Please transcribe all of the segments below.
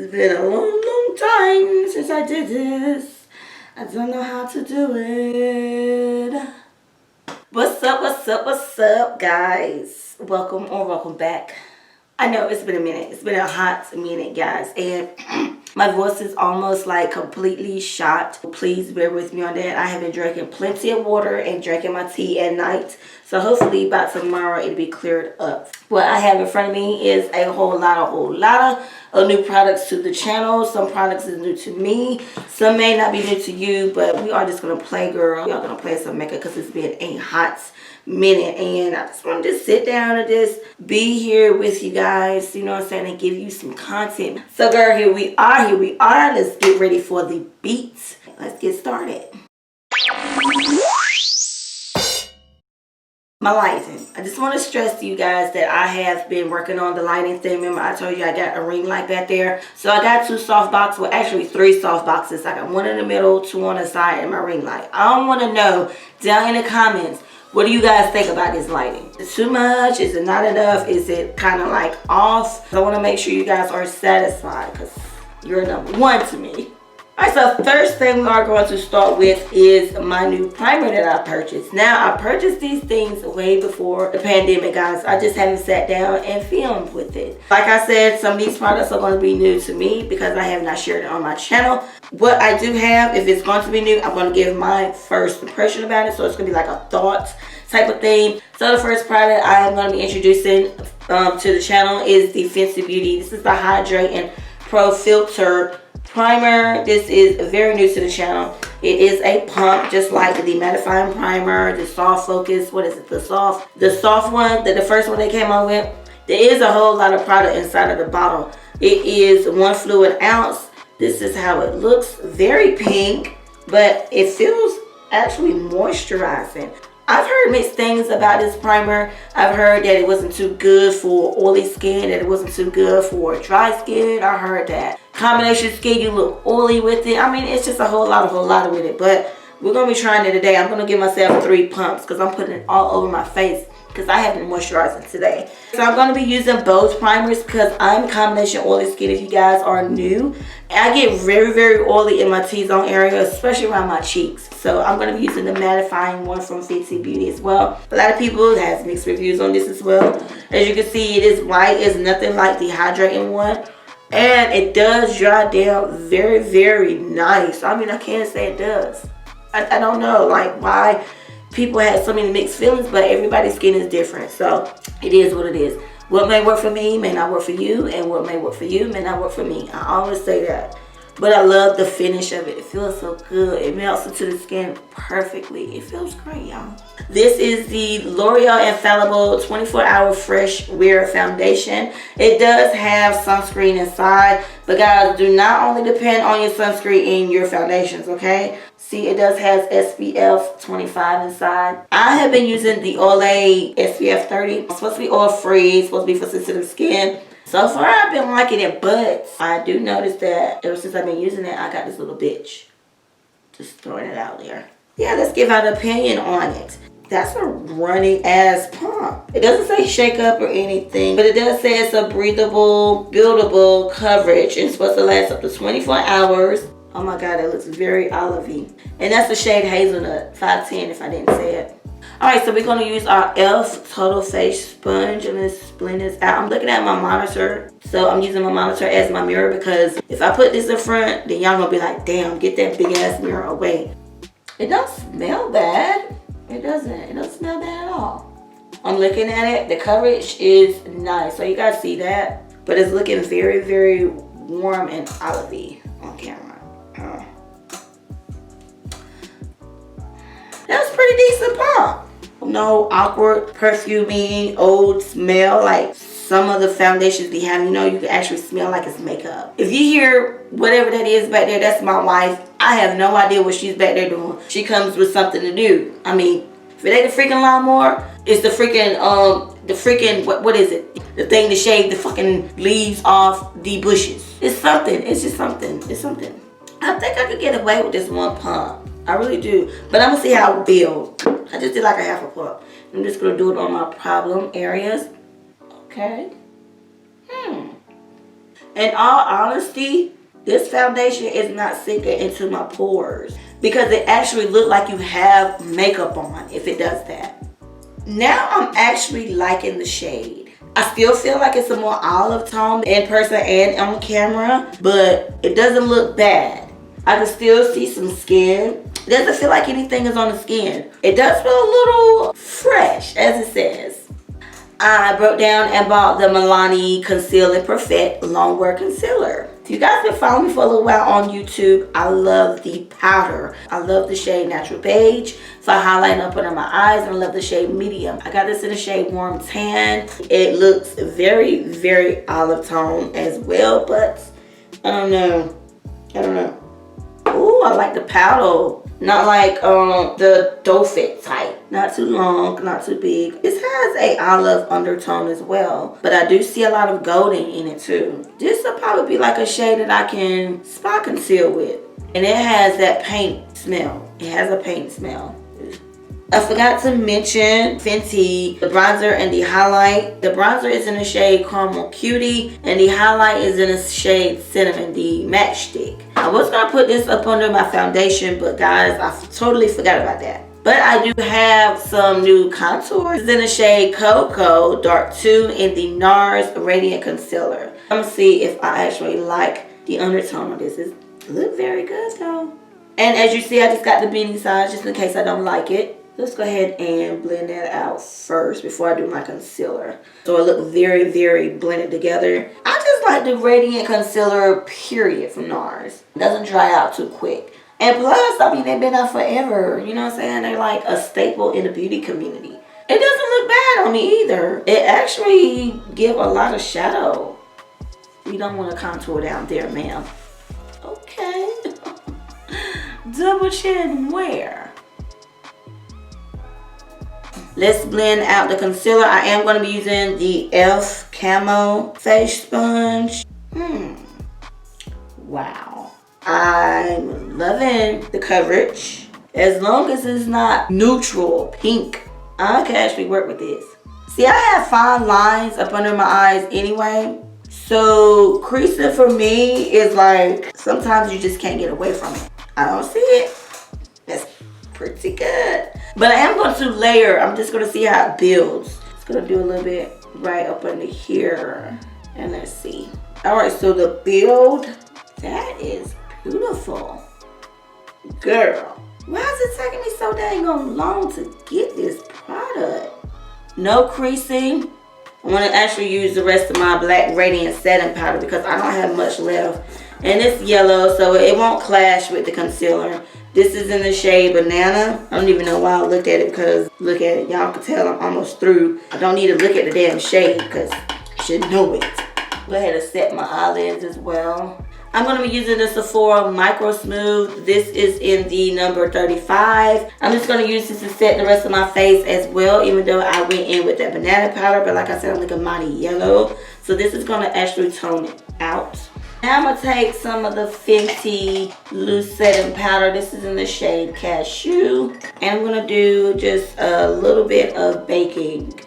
It's been a long time since I did this. I don't know how to do it. What's up, guys? Welcome back. I know it's been a minute. It's been a hot minute, guys. And my voice is almost like completely shot. Please bear with me on that. I have been drinking plenty of water and drinking my tea at night. So hopefully by tomorrow it'll be cleared up. What I have in front of me is a whole lot of new products to the channel. Some products is new to me. Some may not be new to you, but we are just going to play, girl. We are going to play some makeup because it's been a hot minute, and I just want to just sit down and just be here with you guys, you know what I'm saying, and give you some content. So girl, here we are. Let's get ready for the beats. Let's get started. My lighting. I just want to stress to you guys that I have been working on the lighting thing. Remember I told you I got a ring light back there. So I got two soft boxes, well actually three soft boxes. I got one in the middle, two on the side, and my ring light. I don't want to know down in the comments, what do you guys think about this lighting? Is it too much? Is it not enough? Is it kind of like off? I want to make sure you guys are satisfied because you're number one to me. Alright, so first thing we are going to start with is my new primer that I purchased. Now, I purchased these things way before the pandemic, guys. I just haven't sat down and filmed with it. Like I said, some of these products are going to be new to me because I have not shared it on my channel. What I do have, if it's going to be new, I'm going to give my first impression about it. So it's going to be like a thought type of thing. So the first product I am going to be introducing to the channel is the Fenty Beauty. This is the Hydrating Pro Filter Primer. This is very new to the channel. It is a pump, just like the mattifying primer, the soft focus. What is it? The soft one, the first one they came out with. There is a whole lot of product inside of the bottle. It is 1 fluid ounce. This is how it looks. Very pink, but it feels actually moisturizing. I've heard mixed things about this primer. I've heard that it wasn't too good for oily skin, that it wasn't too good for dry skin. I heard that combination skin, you look oily with it. I mean, it's just a whole lot with it. But we're going to be trying it today. I'm going to give myself 3 pumps because I'm putting it all over my face because I have been moisturizing today. So I'm going to be using both primers because I'm combination oily skin if you guys are new. I get very oily in my T-zone area, especially around my cheeks. So I'm going to be using the mattifying one from Fenty Beauty as well. A lot of people have mixed reviews on this as well. As you can see, it is white. It's nothing like the hydrating one. And it does dry down very nice. I mean, I can't say it does. I don't know like why people have so many mixed feelings, but everybody's skin is different. So it is what it is. What may work for me may not work for you, and what may work for you may not work for me. I always say that. But I love the finish of it. It feels so good. It melts into the skin perfectly. It feels great, y'all. This is the Loreal Infallible 24-Hour Fresh Wear Foundation. It does have sunscreen inside. But guys, do not only depend on your sunscreen in your foundations, okay? See, it does have SPF 25 inside. I have been using the Olay SPF 30. It's supposed to be oil-free. It's supposed to be for sensitive skin. So far, I've been liking it, but I do notice that ever since I've been using it, I got this little bitch. Just throwing it out there. Yeah, let's give our opinion on it. That's a running ass pump. It doesn't say shake up or anything, but it does say it's a breathable, buildable coverage. And it's supposed to last up to 24 hours. Oh my God, it looks very olivey. And that's the shade Hazelnut, 510 if I didn't say it. Alright, so we're going to use our e.l.f. Total Face Sponge. And let's blend this out. I'm looking at my monitor. So I'm using my monitor as my mirror because if I put this in front, then y'all going to be like, damn, get that big ass mirror away. It don't smell bad. It doesn't smell bad at all. I'm looking at it. The coverage is nice. So you guys see that? But it's looking very warm and olivey on camera. That's pretty decent pump. No awkward perfuming, old smell like some of the foundations be having. You know, you can actually smell like it's makeup. If you hear whatever that is back there, that's my wife. I have no idea what she's back there doing. She comes with something to do. I mean, if it ain't the freaking lawnmower, it's the freaking, what is it? The thing to shave the fucking leaves off the bushes. It's something. It's just something. It's something. I think I could get away with this one pump. I really do. But I'm going to see how it builds. I just did like a half a pump. I'm just going to do it on my problem areas. Okay. In all honesty, this foundation is not sinking into my pores because it actually looks like you have makeup on if it does that. Now I'm actually liking the shade. I still feel like it's a more olive tone in person and on camera, but it doesn't look bad. I can still see some skin. It doesn't feel like anything is on the skin. It does feel a little fresh, as it says. I broke down and bought the Milani Conceal and Perfect Longwear Concealer. If you guys been following me for a little while on YouTube, I love the powder. I love the shade Natural Beige for highlighting up under my eyes, and I love the shade Medium. I got this in the shade Warm Tan. It looks very, very olive tone as well, but I don't know. Ooh, I like the powder. Not like the doe fit type. Not too long, not too big. This has a olive undertone as well, but I do see a lot of golden in it too. This will probably be like a shade that I can spot conceal with. And it has that paint smell. It has a paint smell. I forgot to mention Fenty, the bronzer and the highlight. The bronzer is in the shade Caramel Cutie, and the highlight is in the shade Cinnamon, the matchstick. I was gonna put this up under my foundation, but guys, I totally forgot about that. But I do have some new contours in the shade Cocoa Dark 2 in the Nars Radiant Concealer. I'm gonna see if I actually like the undertone of this. It looks very good though. And as you see, I just got the beanie size just in case I don't like it. Let's go ahead and blend that out first before I do my concealer. So it looks very, very blended together. I just like the Radiant Concealer, period, from Nars. It doesn't dry out too quick. And plus, I mean, they've been out forever. You know what I'm saying? They're like a staple in the beauty community. It doesn't look bad on me either. It actually gives a lot of shadow. You don't want to contour down there, ma'am. Okay. Double chin where? Let's blend out the concealer. I am going to be using the e.l.f. Camo Face Sponge. Wow. I'm loving the coverage. As long as it's not neutral pink, I can actually work with this. See, I have fine lines up under my eyes anyway. So creasing for me is like, sometimes you just can't get away from it. I don't see it. That's pretty good. But I am going to layer. I'm just going to see how it builds. Just going to do a little bit right up under here. And let's see. Alright, so the build, that is beautiful. Girl, why is it taking me so dang long to get this product? No creasing. I want to actually use the rest of my black Radiance setting powder because I don't have much left. And it's yellow, so it won't clash with the concealer. This is in the shade Banana. I don't even know why I looked at it because look at it. Y'all can tell I'm almost through. I don't need to look at the damn shade because I should know it. Go ahead and set my eyelids as well. I'm going to be using the Sephora Micro Smooth. This is in the number 35. I'm just going to use this to set the rest of my face as well, even though I went in with that banana powder. But like I said, I'm looking mighty yellow. So this is going to actually tone it out. Now I'm going to take some of the Fenty loose setting powder. This is in the shade Cashew. And I'm going to do just a little bit of baking.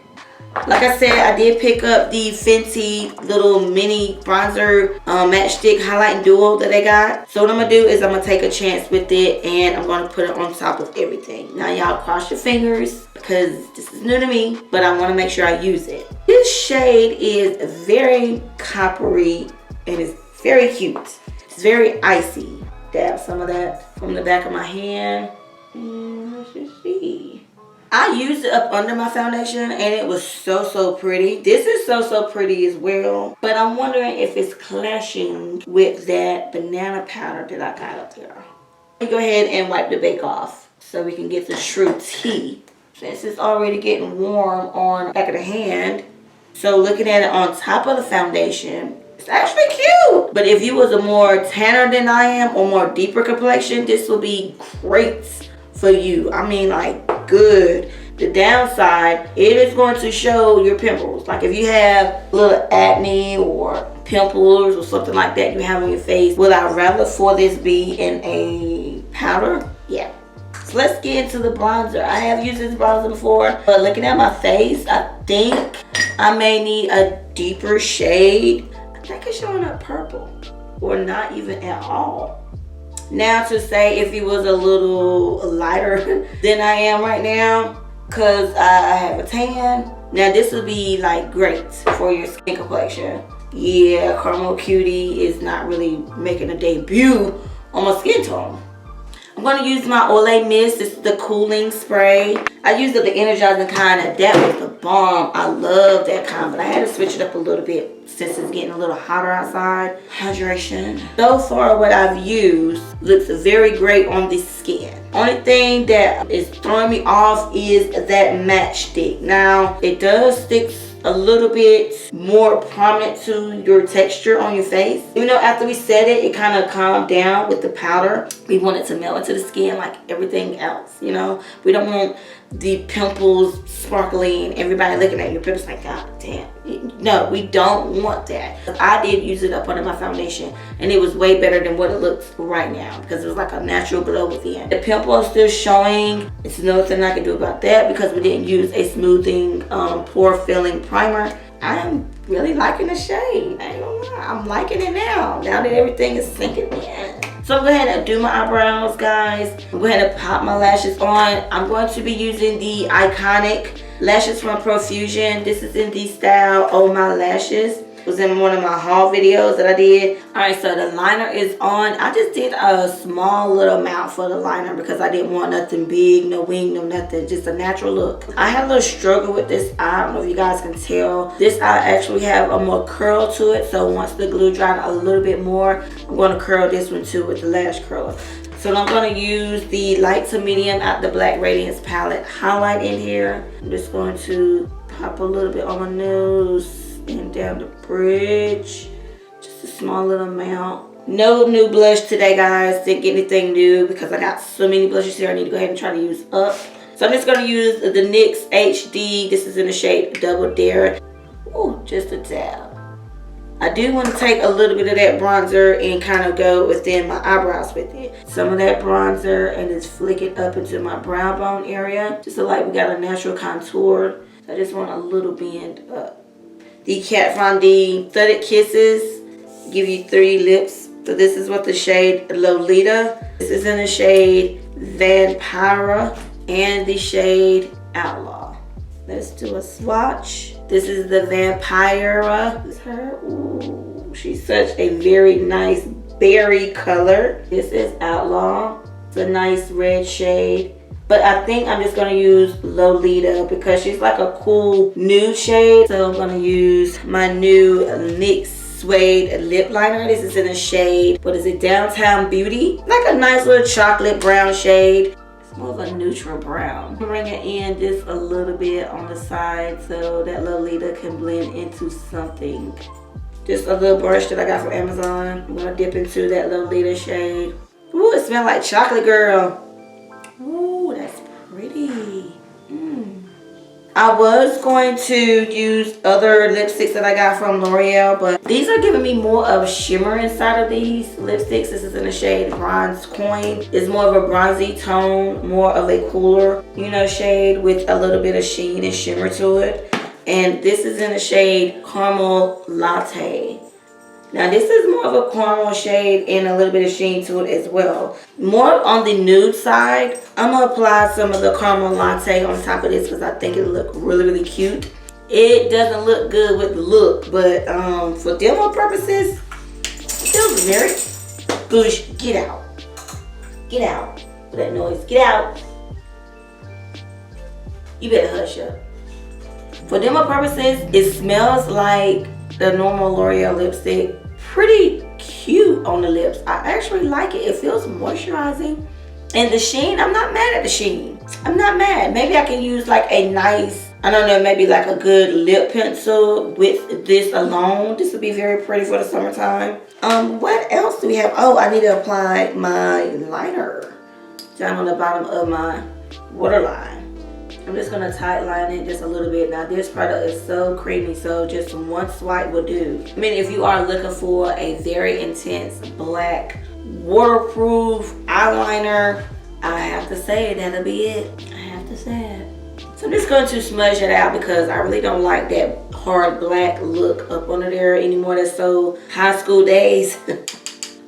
Like I said, I did pick up the Fenty little mini bronzer matchstick highlighting duo that they got. So what I'm going to do is I'm going to take a chance with it and I'm going to put it on top of everything. Now y'all cross your fingers because this is new to me, but I want to make sure I use it. This shade is very coppery and it's very cute. It's very icy. Dab some of that from the back of my hand. And let's just see. I used it up under my foundation and it was so pretty. This is so pretty as well. But I'm wondering if it's clashing with that banana powder that I got up there. Let me go ahead and wipe the bake off so we can get the true tea. Since it's already getting warm on the back of the hand. So looking at it on top of the foundation, it's actually cute. But if you was a more tanner than I am or more deeper complexion, this will be great for you. I mean, like, good. The downside, it is going to show your pimples. Like if you have a little acne or pimples or something like that you have on your face, would I rather for this be in a powder? Yeah. So let's get into the bronzer. I have used this bronzer before, but looking at my face, I think I may need a deeper shade. I think it's showing up purple or not even at all. Now to say if it was a little lighter than I am right now, because I have a tan. Now this would be like great for your skin complexion. Yeah, Caramel Cutie is not really making a debut on my skin tone. I'm going to use my Olay mist. This is the cooling spray. I used the energizing kind, and that was the bomb. I love that kind, but I had to switch it up a little bit since it's getting a little hotter outside. Hydration. So far, what I've used looks very great on the skin. Only thing that is throwing me off is that matchstick. Now, it does stick a little bit more prominent to your texture on your face. Even though after we set it, it kind of calmed down with the powder. We want it to melt into the skin like everything else, you know? We don't want the pimples sparkling, everybody looking at your pimples like, God damn. No, we don't want that. I did use it up under my foundation, and it was way better than what it looks right now because it was like a natural glow within. The pimple is still showing. It's nothing I can do about that because we didn't use a smoothing pore filling primer. I am really liking the shade. I ain't gonna lie. I'm liking it now that everything is sinking in. So I'm going to go ahead and do my eyebrows, guys. I'm going to go ahead and pop my lashes on. I'm going to be using the Iconic lashes from Profusion. This is in the style Oh My Lashes. It was in one of my haul videos that I did. Alright, so the liner is on. I just did a small little amount for the liner because I didn't want nothing big, no wing, no nothing. Just a natural look. I had a little struggle with this eye. I don't know if you guys can tell. This eye actually have a more curl to it. So once the glue dried a little bit more, I'm going to curl this one too with the lash curler. So I'm going to use the light to medium out the Black Radiance palette highlight in here. I'm just going to pop a little bit on my nose and down the bridge. Just a small little amount. No new blush today, guys. Didn't get anything new because I got so many blushes here I need to go ahead and try to use up. So I'm just going to use the NYX HD. This is in the shade Double Dare. Ooh, just a dab. I do want to take a little bit of that bronzer and kind of go within my eyebrows with it. Some of that bronzer and just flick it up into my brow bone area. Just so like we got a natural contour. So I just want a little bend up. The Kat Von D Studded Kisses give you 3 lips. So this is what the shade Lolita. This is in the shade Vampira and the shade Outlaw. Let's do a swatch. This is the Vampira. This is her. Ooh, she's such a very nice berry color. This is Outlaw. It's a nice red shade. But I think I'm just going to use Lolita because she's like a cool nude shade. So I'm going to use my new NYX Suede lip liner. This is in the shade, what is it, Downtown Beauty. Like a nice little chocolate brown shade. It's more of a neutral brown. I'm bringing in just a little bit on the side so that Lolita can blend into something. Just a little brush that I got from Amazon. I'm going to dip into that Lolita shade. Ooh, it smells like chocolate, girl. Ooh, that's pretty. I was going to use other lipsticks that I got from L'Oreal, but these are giving me more of shimmer inside of these lipsticks. This is in the shade Bronze Coin. It's more of a bronzy tone, more of a cooler, you know, shade with a little bit of sheen and shimmer to it. And this is in the shade Caramel Latte. Now this is more of a caramel shade and a little bit of sheen to it as well. More on the nude side. I'm going to apply some of the Caramel Latte on top of this because I think it'll look really, really cute. It doesn't look good with the look, but for demo purposes, it feels very bougie. Get out. Get out. For that noise. Get out. You better hush up. For demo purposes, it smells like the normal L'Oreal lipstick. Pretty cute on the lips. I actually like it. It feels moisturizing. And the sheen, I'm not mad at the sheen. I'm not mad. Maybe I can use like a nice, I don't know, maybe like a good lip pencil with this alone. This would be very pretty for the summertime. What else do we have? Oh, I need to apply my liner down on the bottom of my waterline. I'm just going to tight line it just a little bit. Now this product is so creamy, so just one swipe will do. I mean, if you are looking for a very intense black waterproof eyeliner, I have to say that'll be it. I have to say it. So I'm just going to smudge it out because I really don't like that hard black look up under there anymore. That's so high school days.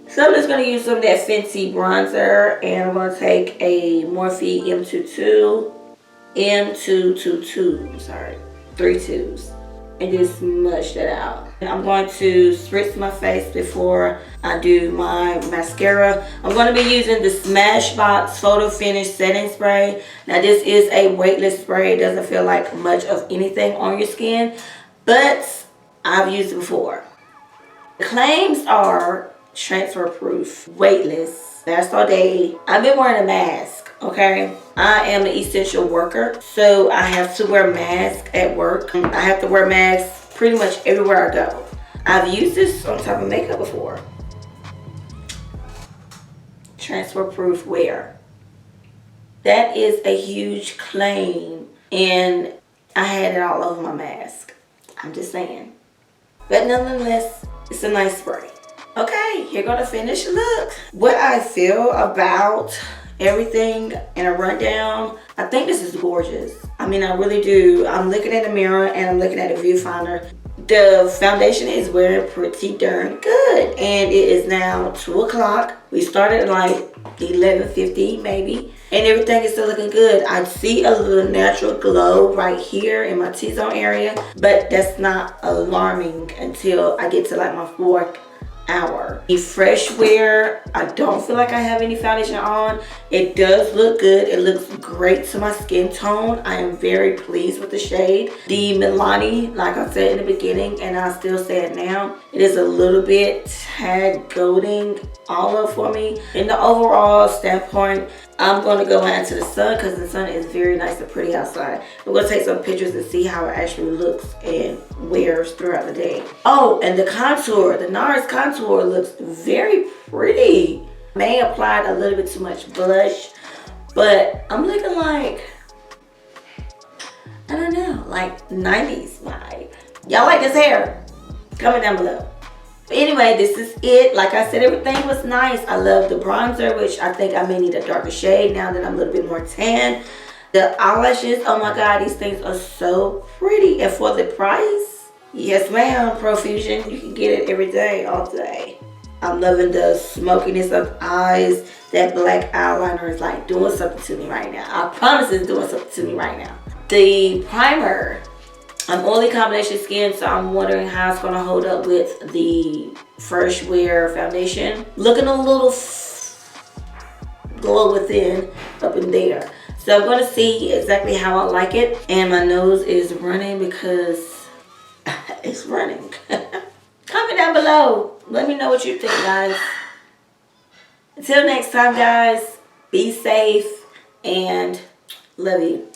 So I'm just going to use some of that Fenty bronzer, and I'm going to take a Morphe M22, sorry, 3 twos, and just smudge that out. And I'm going to spritz my face before I do my mascara. I'm going to be using the Smasbox Photo Finish Setting Spray. Now this is a weightless spray. It doesn't feel like much of anything on your skin, but I've used it before. The claims are transfer proof, weightless, lasts all day. I've been wearing a mask, okay? I am an essential worker, so I have to wear a mask at work. I have to wear masks pretty much everywhere I go. I've used this on top of makeup before. Transfer proof wear. That is a huge claim, and I had it all over my mask. I'm just saying. But nonetheless, it's a nice spray. Okay, here go the finished look. What I feel about everything in a rundown, I think this is gorgeous. I mean, I really do. I'm looking at the mirror and I'm looking at the viewfinder. The foundation is wearing pretty darn good, and it is now 2 o'clock. We started at like 11:50 maybe, and everything is still looking good. I see a little natural glow right here in my T-zone area, but that's not alarming until I get to like my 4th hour. The fresh wear, I don't feel like I have any foundation on. It does look good. It looks great to my skin tone. I am very pleased with the shade. The Milani, like I said in the beginning, and I still say it now, it is a little bit tad golding olive for me. In the overall standpoint, I'm going to go out into the sun because the sun is very nice and pretty outside. I'm going to take some pictures and see how it actually looks and wears throughout the day. Oh, and the contour, the Nars contour looks very pretty. May have applied a little bit too much blush, but I'm looking like, I don't know, like 90s vibe. Y'all like this hair? Comment down below. But anyway, this is it. Like I said, everything was nice. I love the bronzer, which I think I may need a darker shade now that I'm a little bit more tan. The eyelashes, oh my god, these things are so pretty. And for the price, yes ma'am, Profusion, you can get it every day, all day. I'm loving the smokiness of eyes. That black eyeliner is like doing something to me right now. I promise it's doing something to me right now. The primer, I'm oily combination skin, so I'm wondering how it's going to hold up with the Fresh Wear foundation. Looking a little glow within up in there. So I'm going to see exactly how I like it. And my nose is running because it's running. Comment down below. Let me know what you think, guys. Until next time, guys, be safe and love you.